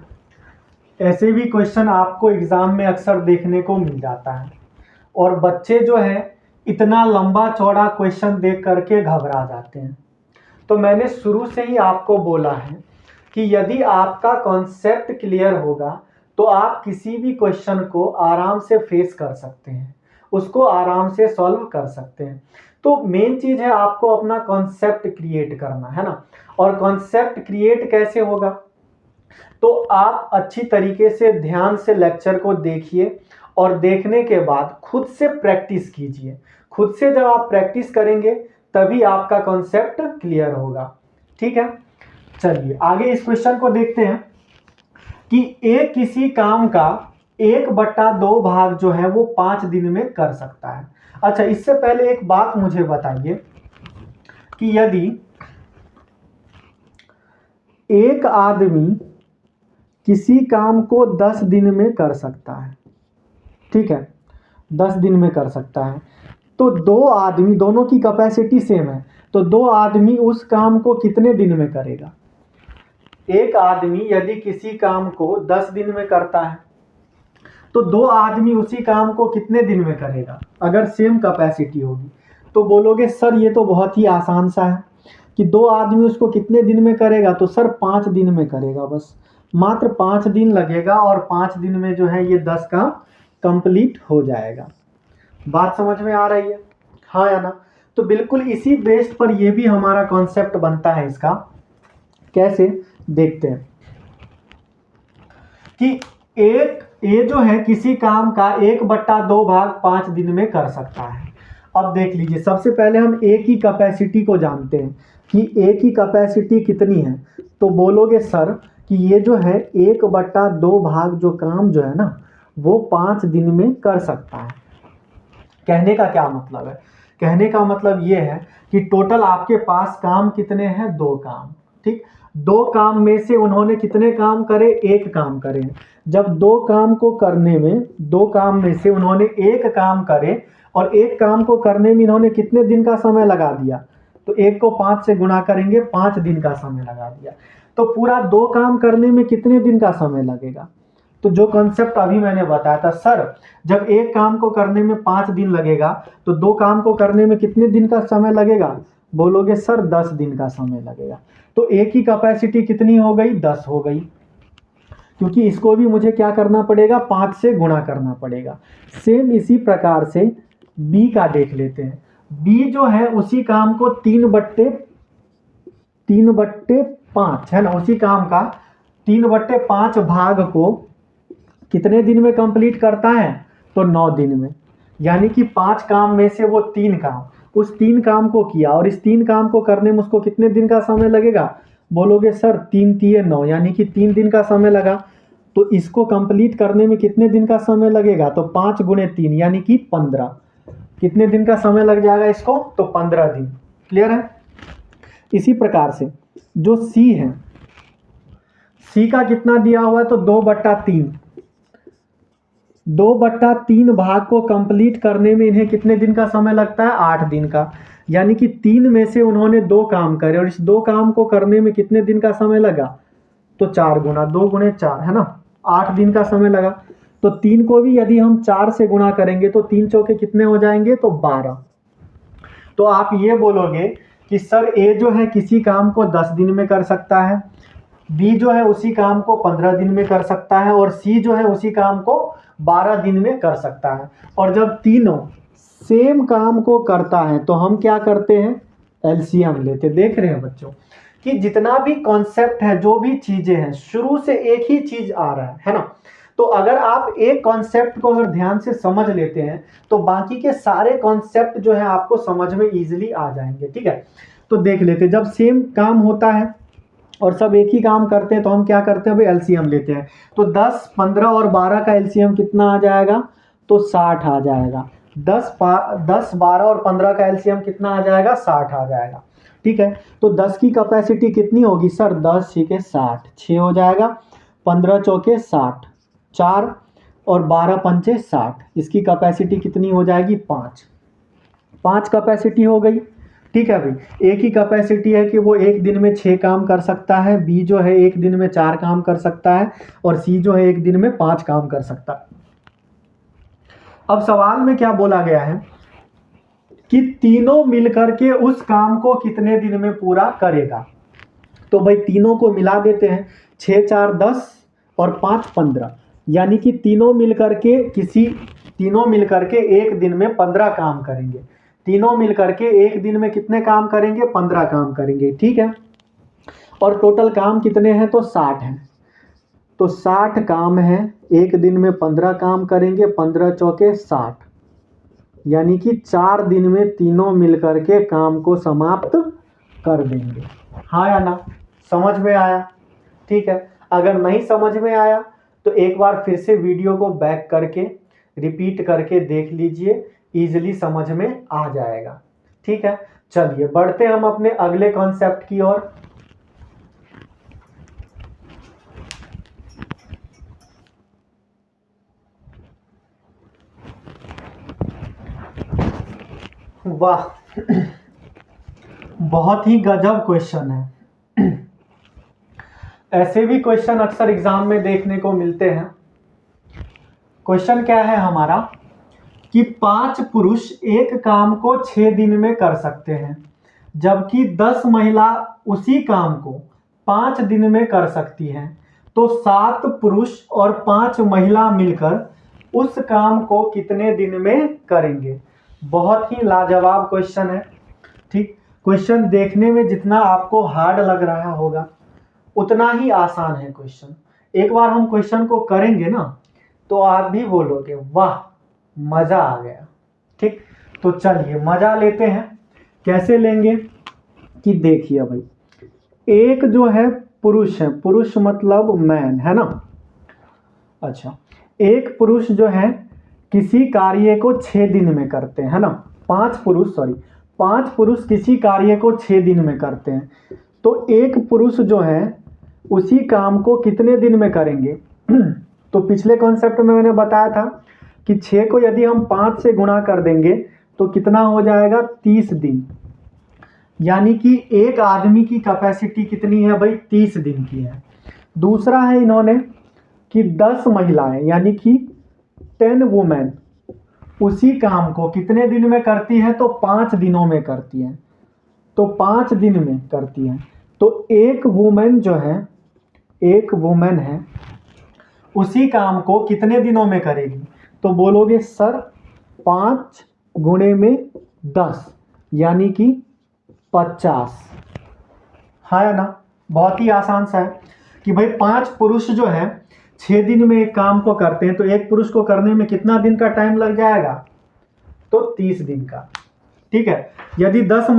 S1: ऐसे भी क्वेश्चन आपको एग्जाम में अक्सर देखने को मिल जाता है, और बच्चे जो है इतना लंबा चौड़ा क्वेश्चन देख करके घबरा जाते हैं। तो मैंने शुरू से ही आपको बोला है कि यदि आपका कॉन्सेप्ट क्लियर होगा तो आप किसी भी क्वेश्चन को आराम से फेस कर सकते हैं, उसको आराम से सॉल्व कर सकते हैं। तो मेन चीज है आपको अपना कॉन्सेप्ट क्रिएट करना है ना। और कॉन्सेप्ट क्रिएट कैसे होगा, तो आप अच्छी तरीके से ध्यान से लेक्चर को देखिए और देखने के बाद खुद से प्रैक्टिस कीजिए। खुद से जब आप प्रैक्टिस करेंगे तभी आपका कॉन्सेप्ट क्लियर होगा। ठीक है, चलिए आगे इस क्वेश्चन को देखते हैं कि एक किसी काम का 1/2 भाग जो है वो 5 दिन में कर सकता है। अच्छा, इससे पहले एक बात मुझे बताइए कि यदि एक आदमी किसी काम को 10 दिन में कर सकता है, ठीक है, 10 दिन में कर सकता है, तो दो आदमी, दोनों की कैपेसिटी सेम है, तो दो आदमी उस काम को कितने दिन में करेगा। एक आदमी यदि किसी काम को 10 दिन में करता है तो दो आदमी उसी काम को कितने दिन में करेगा अगर सेम कैपेसिटी होगी। तो बोलोगे सर ये तो बहुत ही आसान सा है कि दो आदमी उसको कितने दिन में करेगा, तो सर 5 दिन में करेगा, बस मात्र 5 दिन लगेगा और 5 दिन में जो है ये 10 काम कंप्लीट हो जाएगा। बात समझ में आ रही है, हाँ या ना। तो बिल्कुल इसी बेस पर ये भी हमारा कॉन्सेप्ट बनता है। इसका कैसे देखते हैं कि ये जो है किसी काम का 1/2 भाग 5 दिन में कर सकता है। अब देख लीजिए, सबसे पहले हम ए की कैपेसिटी को जानते हैं कि ए की कैपेसिटी कितनी है। तो बोलोगे सर कि ये जो है 1/2 भाग जो काम जो है ना वो 5 दिन में कर सकता है। कहने का क्या मतलब है, कहने का मतलब ये है कि टोटल आपके पास काम कितने हैं, 2 काम, ठीक। 2 काम में से उन्होंने कितने काम करे, 1 काम करे। जब 2 काम को करने में, 2 काम में से उन्होंने 1 काम करे और 1 काम को करने में इन्होंने कितने दिन का समय लगा दिया, तो 1 को 5 से गुणा करेंगे, 5 दिन का समय लगा दिया। तो पूरा 2 काम करने में कितने दिन का समय लगेगा। तो जो कॉन्सेप्ट अभी मैंने बताया था, सर जब 1 काम को करने में 5 दिन लगेगा तो 2 काम को करने में कितने दिन का समय लगेगा, बोलोगे सर 10 दिन का समय लगेगा। तो ए की कैपेसिटी कितनी हो गई, 10 हो गई, क्योंकि इसको भी मुझे क्या करना पड़ेगा, 5 से गुणा करना पड़ेगा। सेम इसी प्रकार से बी का देख लेते हैं। बी जो है उसी काम को 3/5 है ना, उसी काम का 3/5 भाग को कितने दिन में कंप्लीट करता है, तो 9 दिन में। यानी कि 5 काम में से वो 3 काम, उस 3 काम को किया और इस 3 काम को करने में उसको कितने दिन का समय लगेगा, बोलोगे सर 3 3 9, यानी कि 3 दिन का समय लगा। तो इसको कंप्लीट करने में कितने दिन का समय लगेगा, तो 5 गुणे 3 यानी कि 15। कितने दिन का समय लग जाएगा इसको, तो 15 दिन। क्लियर है। इसी प्रकार से जो सी है, सी का कितना दिया हुआ है, तो 2/3, 2/3 भाग को कंप्लीट करने में इन्हें कितने दिन का समय लगता है, 8 दिन का। यानी कि 3 में से उन्होंने 2 काम करे और इस 2 काम को करने में कितने दिन का समय लगा, तो 4 गुना, 2 गुणे 4 है ना, 8 दिन का समय लगा। तो 3 को भी यदि हम 4 से गुणा करेंगे तो 3 चौके कितने हो जाएंगे, तो 12। तो आप ये बोलोगे कि सर ए जो है किसी काम को 10 दिन में कर सकता है, बी जो है उसी काम को 15 दिन में कर सकता है और सी जो है उसी काम को 12 दिन में कर सकता है। और जब तीनों सेम काम को करता है तो हम क्या करते हैं, एलसीएम लेते। देख रहे हैं बच्चों कि जितना भी कॉन्सेप्ट है, जो भी चीजें हैं, शुरू से एक ही चीज आ रहा है ना। तो अगर आप एक कॉन्सेप्ट को अगर ध्यान से समझ लेते हैं तो बाकी के सारे कॉन्सेप्ट जो है आपको समझ में इजीली आ जाएंगे। ठीक है, तो देख लेते, जब सेम काम होता है और सब एक ही काम करते हैं तो हम क्या करते हैं, भाई एलसीएम लेते हैं। तो 10, 15 और 12 का एलसीएम कितना आ जाएगा, तो 60 आ जाएगा। 10, 12 और 15 का एलसीएम कितना आ जाएगा, 60 आ जाएगा। ठीक है, तो 10 की कैपेसिटी कितनी होगी सर, 10 छीके 60, 6 हो जाएगा, 15 चौके 60, 4 और 12 पंचे 60। इसकी कैपेसिटी कितनी हो जाएगी, 5 कैपेसिटी हो गई। ठीक है भाई, एक ही कैपेसिटी है कि वो एक दिन में 6 काम कर सकता है, बी जो है एक दिन में 4 काम कर सकता है और सी जो है एक दिन में 5 काम कर सकता है। अब सवाल में क्या बोला गया है कि तीनों मिलकर के उस काम को कितने दिन में पूरा करेगा। तो भाई तीनों को मिला देते हैं, 6 4 10 और 5 15, यानी कि तीनों मिलकर के किसी तीनों मिलकर के एक दिन में 15 काम करेंगे। तीनों मिलकर के एक दिन में कितने काम करेंगे? 15 काम करेंगे, ठीक है। और टोटल काम कितने हैं? तो 60 हैं। तो 60 काम है, एक दिन में 15 काम करेंगे, 15 चौके 60, यानी कि 4 दिन में तीनों मिलकर के काम को समाप्त कर देंगे। हाँ या ना? समझ में आया? ठीक है। अगर नहीं समझ में आया तो एक बार फिर से वीडियो को बैक करके रिपीट करके देख लीजिए, इजीली समझ में आ जाएगा। ठीक है, चलिए बढ़ते हम अपने अगले कॉन्सेप्ट की ओर। वाह, बहुत ही गजब क्वेश्चन है। ऐसे भी क्वेश्चन अक्सर एग्जाम में देखने को मिलते हैं। क्वेश्चन क्या है हमारा कि 5 पुरुष एक काम को 6 दिन में कर सकते हैं, जबकि 10 महिला उसी काम को 5 दिन में कर सकती हैं। तो 7 पुरुष और 5 महिला मिलकर उस काम को कितने दिन में करेंगे? बहुत ही लाजवाब क्वेश्चन है। ठीक, क्वेश्चन देखने में जितना आपको हार्ड लग रहा होगा उतना ही आसान है क्वेश्चन। एक बार हम क्वेश्चन को करेंगे ना तो आप भी बोलोगे वाह मजा आ गया। ठीक, तो चलिए मजा लेते हैं। कैसे लेंगे कि देखिए भाई, एक जो है पुरुष है, पुरुष मतलब मैन है ना। अच्छा, एक पुरुष जो है किसी कार्य को 6 दिन में करते हैं, है ना। 5 पुरुष किसी कार्य को 6 दिन में करते हैं। तो एक पुरुष जो है उसी काम को कितने दिन में करेंगे? तो पिछले कॉन्सेप्ट में मैंने बताया था कि 6 को यदि हम 5 से गुणा कर देंगे तो कितना हो जाएगा? 30 दिन। यानी कि एक आदमी की कैपेसिटी कितनी है भाई? 30 दिन की है। दूसरा है इन्होंने कि 10 महिलाएं यानी कि 10 वुमेन उसी काम को कितने दिन में करती है? तो 5 दिनों में करती है। तो 5 दिन में करती है। तो एक वुमेन जो है, एक वुमेन है उसी काम को कितने दिनों में करेगी? तो बोलोगे सर 5 गुणे में 10 यानी कि 50। हाँ या ना? बहुत ही आसान सा है कि भाई 5 पुरुष जो है 6 दिन में एक काम को करते हैं, तो एक पुरुष को करने में कितना दिन का टाइम लग जाएगा? तो 30 दिन का। ठीक है। यदि 10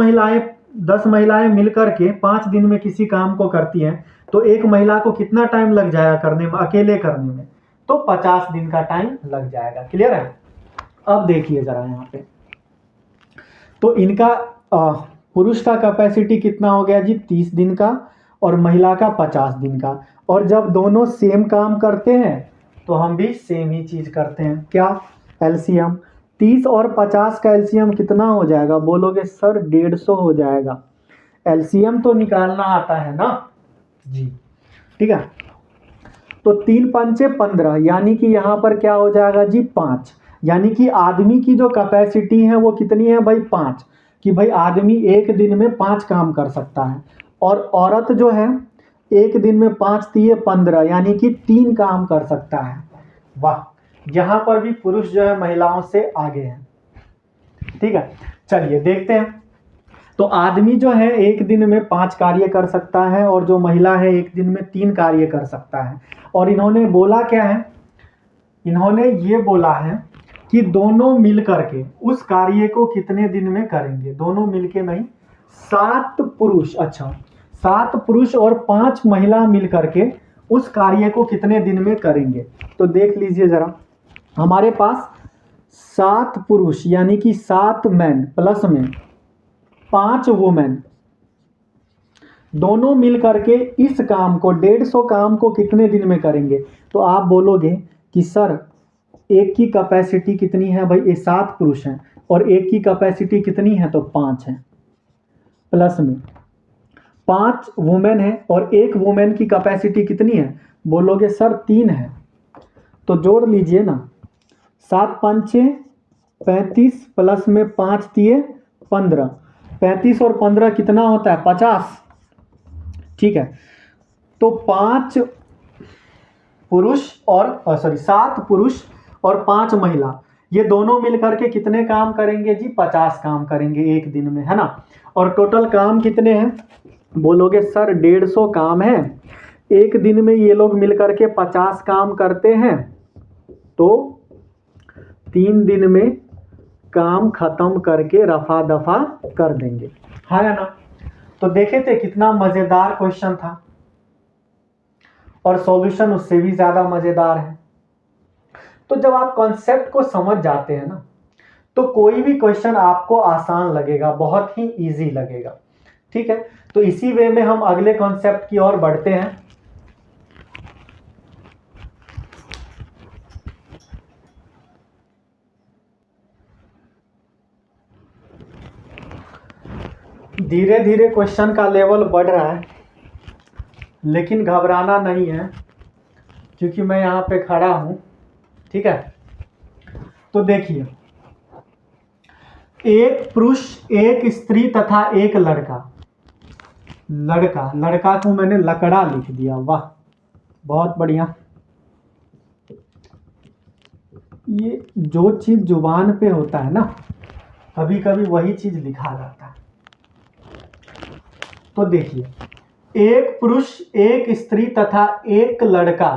S1: महिलाएं मिलकर के 5 दिन में किसी काम को करती हैं तो एक महिला को कितना टाइम लग जाएगा करने में, अकेले करने में? तो 50 दिन का टाइम लग जाएगा। क्लियर है? अब देखिए जरा यहाँ पे, तो इनका पुरुष का कैपेसिटी कितना हो गया जी? 30 दिन का, और महिला का 50 दिन का। और जब दोनों सेम काम करते हैं तो हम भी सेम ही चीज करते हैं। क्या? एलसीएम। 30 और 50 का एलसीएम कितना हो जाएगा? बोलोगे सर 150 हो जाएगा। एलसीएम तो निकालना आता है ना जी। ठीक है, तो 3 पंचे 15 यानी कि यहाँ पर क्या हो जाएगा जी? 5। यानी कि आदमी की जो कैपेसिटी है वो कितनी है भाई? 5। कि भाई आदमी एक दिन में 5 काम कर सकता है, और औरत जो है एक दिन में 5 तिये 15 यानी कि 3 काम कर सकता है। वाह, यहाँ पर भी पुरुष जो है महिलाओं से आगे है। ठीक है, चलिए देखते हैं। तो आदमी जो है एक दिन में 5 कार्य कर सकता है, और जो महिला है एक दिन में 3 कार्य कर सकता है। और इन्होंने बोला क्या है? इन्होंने ये बोला है कि दोनों मिलकर के उस कार्य को कितने दिन में करेंगे? दोनों मिलके नहीं, 7 पुरुष, अच्छा 7 पुरुष और 5 महिला मिलकर के उस कार्य को कितने दिन में करेंगे? तो देख लीजिए जरा, हमारे पास 7 पुरुष यानी कि 7 मैन प्लस में 5 वुमेन, दोनों मिल करके इस काम को 150 काम को कितने दिन में करेंगे? तो आप बोलोगे कि सर एक की कैपेसिटी कितनी है भाई? ये 7 पुरुष हैं और एक की कैपेसिटी कितनी है? तो 5 है, प्लस में 5 वुमेन है और एक वुमेन की कैपेसिटी कितनी है? बोलोगे सर 3 है। तो जोड़ लीजिए ना, 7 पंचे 35 प्लस में 5 तिये 15, 35 और 15 कितना होता है? 50। ठीक है, तो 7 पुरुष और 5 महिला ये दोनों मिलकर के कितने काम करेंगे जी? 50 काम करेंगे एक दिन में, है ना। और टोटल काम कितने हैं? बोलोगे सर 150 काम है। एक दिन में ये लोग मिलकर के 50 काम करते हैं तो 3 दिन में काम खत्म करके रफा दफा कर देंगे, हाँ या ना। तो देखे थे कितना मजेदार क्वेश्चन था, और सॉल्यूशन उससे भी ज्यादा मजेदार है। तो जब आप कॉन्सेप्ट को समझ जाते हैं ना, तो कोई भी क्वेश्चन आपको आसान लगेगा, बहुत ही इजी लगेगा, ठीक है। तो इसी वे में हम अगले कॉन्सेप्ट की ओर बढ़ते हैं। धीरे धीरे क्वेश्चन का लेवल बढ़ रहा है, लेकिन घबराना नहीं है, क्योंकि मैं यहाँ पे खड़ा हूँ, ठीक है। तो देखिए, एक पुरुष, एक स्त्री तथा एक लड़का, लड़का को मैंने लकड़ा लिख दिया, वाह बहुत बढ़िया। ये जो चीज जुबान पे होता है ना, कभी कभी वही चीज लिखा जाता है। तो देखिए, एक पुरुष, एक स्त्री तथा एक लड़का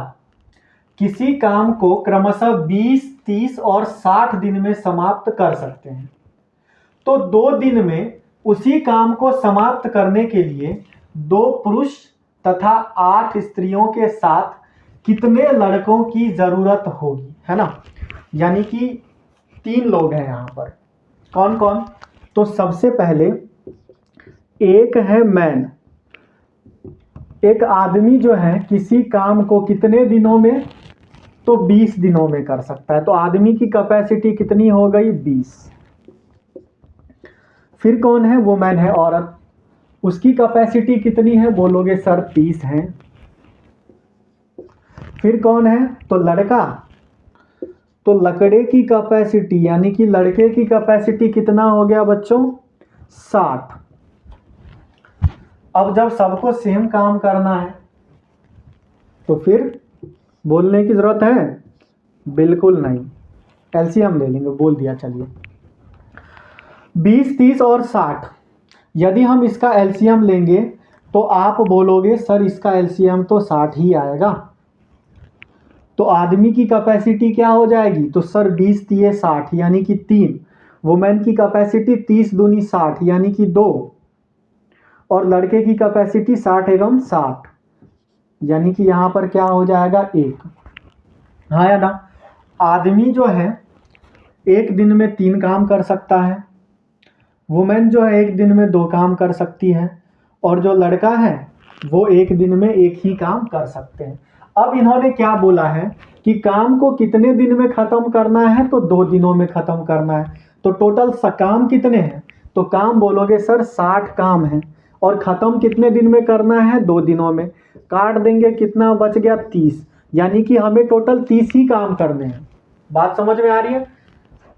S1: किसी काम को क्रमशः 20, 30 और 60 दिन में समाप्त कर सकते हैं। तो 2 दिन में उसी काम को समाप्त करने के लिए 2 पुरुष तथा 8 स्त्रियों के साथ कितने लड़कों की जरूरत होगी, है ना। यानी कि 3 लोग हैं यहाँ पर, कौन कौन? तो सबसे पहले एक है मैन, एक आदमी जो है किसी काम को कितने दिनों में? तो 20 दिनों में कर सकता है। तो आदमी की कैपेसिटी कितनी हो गई? 20। फिर कौन है? वुमेन है, औरत, उसकी कैपेसिटी कितनी है? बोलोगे सर 30 है। फिर कौन है? तो लड़का, तो लकड़े की कैपेसिटी यानी कि लड़के की कैपेसिटी कितना हो गया बच्चों? 60। अब जब सबको सेम काम करना है तो फिर बोलने की जरूरत है? बिल्कुल नहीं, एलसीएम ले लेंगे, बोल दिया। चलिए 20, 30 और 60, यदि हम इसका एलसीएम लेंगे तो आप बोलोगे सर इसका एलसीएम तो 60 ही आएगा। तो आदमी की कैपेसिटी क्या हो जाएगी? तो सर 20 तिये 60 यानी कि 3। वुमेन की कैपेसिटी 30 दूनी 60 यानी कि 2। और लड़के की कैपेसिटी 60 एवं 60 यानी कि यहाँ पर क्या हो जाएगा? 1, हाँ या ना। आदमी जो है एक दिन में 3 काम कर सकता है, वुमेन जो है एक दिन में 2 काम कर सकती है, और जो लड़का है वो एक दिन में 1 ही काम कर सकते हैं। अब इन्होंने क्या बोला है कि काम को कितने दिन में खत्म करना है? तो 2 दिनों में खत्म करना है। तो टोटल काम कितने हैं? तो काम बोलोगे सर 60 काम है, और खत्म कितने दिन में करना है? 2 दिनों में। काट देंगे, कितना बच गया? 30, यानी कि हमें टोटल 30 ही काम करने हैं। बात समझ में आ रही है?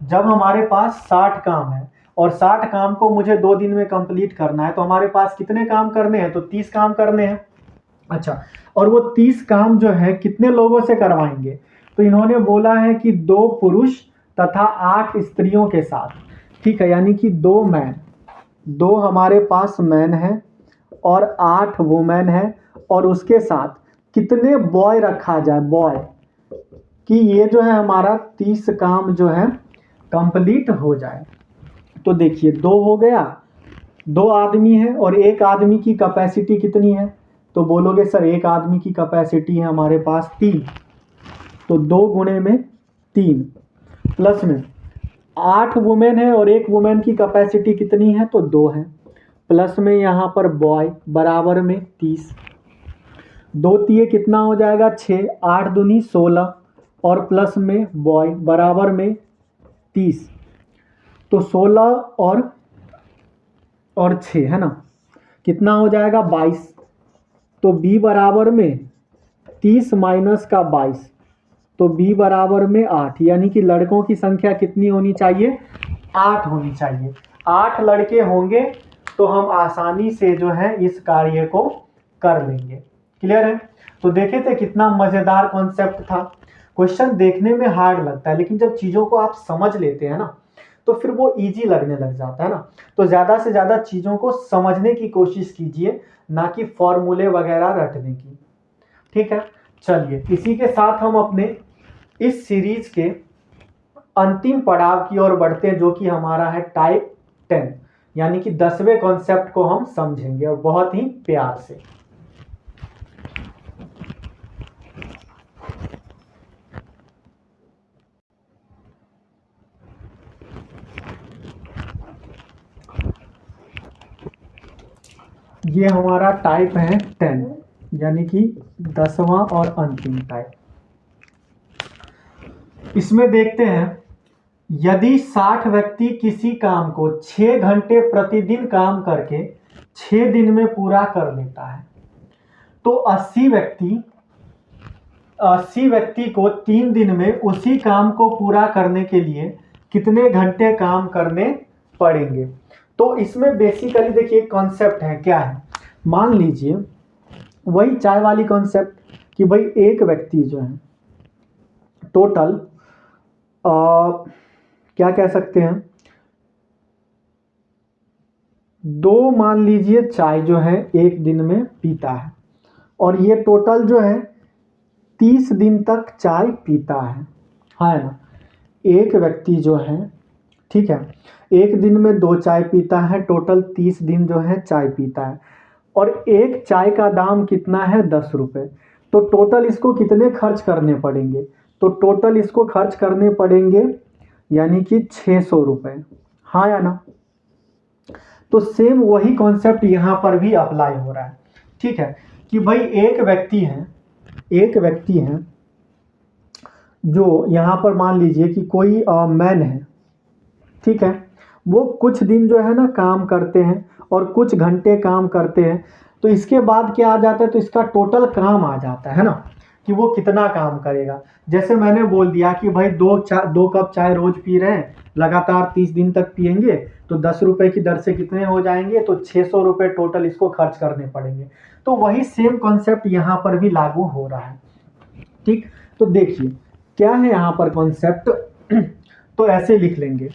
S1: जब हमारे पास 60 काम है और 60 काम को मुझे 2 दिन में कंप्लीट करना है, तो हमारे पास कितने काम करने हैं? तो 30 काम करने हैं। अच्छा, और वो 30 काम जो है कितने लोगों से करवाएंगे? तो इन्होंने बोला है कि 2 पुरुष तथा 8 स्त्रियों के साथ, ठीक है, यानी कि 2 मैन, 2 हमारे पास मैन है और 8 वुमेन है, और उसके साथ कितने बॉय रखा जाए? बॉय, कि ये जो है हमारा 30 काम जो है कंप्लीट हो जाए। तो देखिए 2 हो गया, 2 आदमी है, और एक आदमी की कैपेसिटी कितनी है? तो बोलोगे सर एक आदमी की कैपेसिटी है हमारे पास 3, तो 2 गुणे में 3, प्लस में 8 वुमेन है और एक वुमेन की कैपेसिटी कितनी है? तो 2 है, प्लस में यहाँ पर बॉय बराबर में 30, 2 तिये कितना हो जाएगा? 6, 8 दूनी 16, और प्लस में बॉय बराबर में 30, तो 16 और 6 है ना, कितना हो जाएगा? 22। तो b बराबर में 30 माइनस का 22, तो b बराबर में 8, यानी कि लड़कों की संख्या कितनी होनी चाहिए? 8 होनी चाहिए। 8 लड़के होंगे तो हम आसानी से जो है इस कार्य को कर लेंगे। क्लियर है? तो देखे थे कितना मजेदार कॉन्सेप्ट था। क्वेश्चन देखने में हार्ड लगता है, लेकिन जब चीज़ों को आप समझ लेते हैं ना तो फिर वो इजी लगने लग जाता है ना। तो ज़्यादा से ज़्यादा चीज़ों को समझने की कोशिश कीजिए, ना कि फॉर्मूले वगैरह रटने की। ठीक है, चलिए इसी के साथ हम अपने इस सीरीज के अंतिम पड़ाव की ओर बढ़ते हैं, जो कि हमारा है टाइप 10, यानी कि 10वें कॉन्सेप्ट को हम समझेंगे और बहुत ही प्यार से। ये हमारा टाइप है 10, यानी कि 10वां और अंतिम टाइप। इसमें देखते हैं, यदि 60 व्यक्ति किसी काम को 6 घंटे प्रतिदिन काम करके 6 दिन में पूरा कर लेता है, तो 80 व्यक्ति को 3 दिन में उसी काम को पूरा करने के लिए कितने घंटे काम करने पड़ेंगे। तो इसमें बेसिकली देखिए कॉन्सेप्ट है, क्या है, मान लीजिए वही चाय वाली कॉन्सेप्ट कि भाई एक व्यक्ति जो है टोटल क्या कह सकते हैं, 2 मान लीजिए चाय जो है एक दिन में पीता है, और ये टोटल जो है 30 दिन तक चाय पीता है ना। एक व्यक्ति जो है, ठीक है, एक दिन में 2 चाय पीता है, टोटल 30 दिन जो है चाय पीता है, और एक चाय का दाम कितना है 10 रुपये। तो टोटल इसको कितने खर्च करने पड़ेंगे, तो टोटल इसको खर्च करने पड़ेंगे यानी कि 600 रुपये, हाँ या ना। तो सेम वही कॉन्सेप्ट यहाँ पर भी अप्लाई हो रहा है। ठीक है, कि भाई एक व्यक्ति है जो यहाँ पर मान लीजिए कि कोई मैन है, ठीक है, वो कुछ दिन जो है ना काम करते हैं और कुछ घंटे काम करते हैं, तो इसके बाद क्या आ जाता है, तो इसका टोटल काम आ जाता है ना, कि वो कितना काम करेगा। जैसे मैंने बोल दिया कि भाई 2 कप चाय रोज पी रहे हैं, लगातार 30 दिन तक पियेंगे, तो 10 रुपये की दर से कितने हो जाएंगे, तो 600 रुपये टोटल इसको खर्च करने पड़ेंगे। तो वही सेम कॉन्सेप्ट यहाँ पर भी लागू हो रहा है। ठीक, तो देखिए क्या है यहाँ पर कॉन्सेप्ट, तो ऐसे लिख लेंगे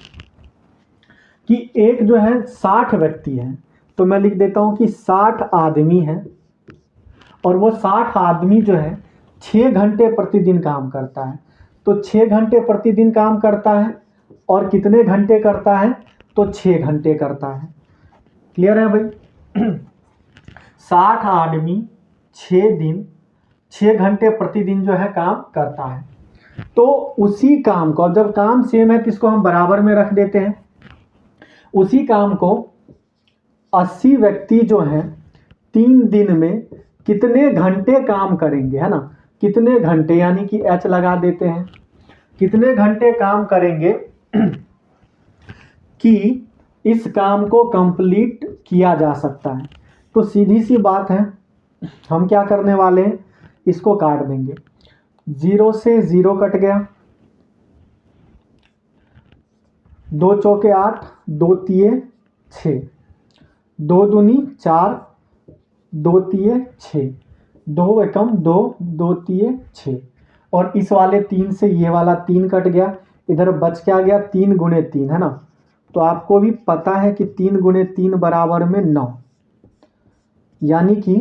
S1: कि एक जो है 60 व्यक्ति है, तो मैं लिख देता हूं कि 60 आदमी है, और वो 60 आदमी जो है 6 घंटे प्रतिदिन काम करता है। तो 6 घंटे प्रतिदिन काम करता है, और कितने घंटे करता है, तो 6 घंटे करता है। क्लियर है भाई। 60 आदमी 6 घंटे प्रतिदिन जो है काम करता है। तो उसी काम को, जब काम सेम है तो इसको हम बराबर में रख देते हैं। उसी काम को 80 व्यक्ति जो हैं 3 दिन में कितने घंटे काम करेंगे, है ना, कितने घंटे, यानी कि H लगा देते हैं, कितने घंटे काम करेंगे कि इस काम को कंप्लीट किया जा सकता है। तो सीधी सी बात है, हम क्या करने वाले हैं, इसको काट देंगे, 0 से 0 कट गया, 2 चौके 8, 2 तिये 6, 2 दूनी 4, 2 तिये 6, 2 एकम 2, 2 तिये 6, और इस वाले 3 से ये वाला 3 कट गया, इधर बच क्या गया, 3 गुणे 3, है ना। तो आपको भी पता है कि 3 गुणे 3 बराबर में 9, यानी कि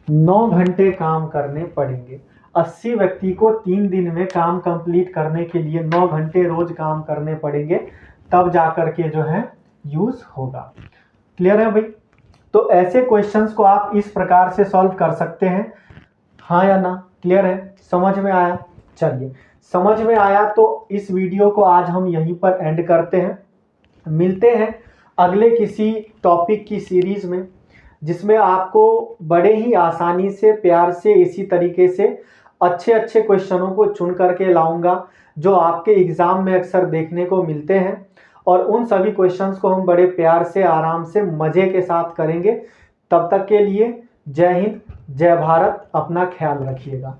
S1: 9 घंटे काम करने पड़ेंगे। 80 व्यक्ति को 3 दिन में काम कंप्लीट करने के लिए 9 घंटे रोज काम करने पड़ेंगे, तब जाकर के जो है यूज होगा। क्लियर है भाई। तो ऐसे क्वेश्चंस को आप इस प्रकार से सॉल्व कर सकते हैं, हाँ या ना। क्लियर है, समझ में आया। चलिए, समझ में आया तो इस वीडियो को आज हम यहीं पर एंड करते हैं। मिलते हैं अगले किसी टॉपिक की सीरीज में, जिसमें आपको बड़े ही आसानी से, प्यार से, इसी तरीके से अच्छे अच्छे क्वेश्चनों को चुन करके लाऊंगा, जो आपके एग्जाम में अक्सर देखने को मिलते हैं, और उन सभी क्वेश्चंस को हम बड़े प्यार से, आराम से, मजे के साथ करेंगे। तब तक के लिए जय हिंद, जय भारत, अपना ख्याल रखिएगा।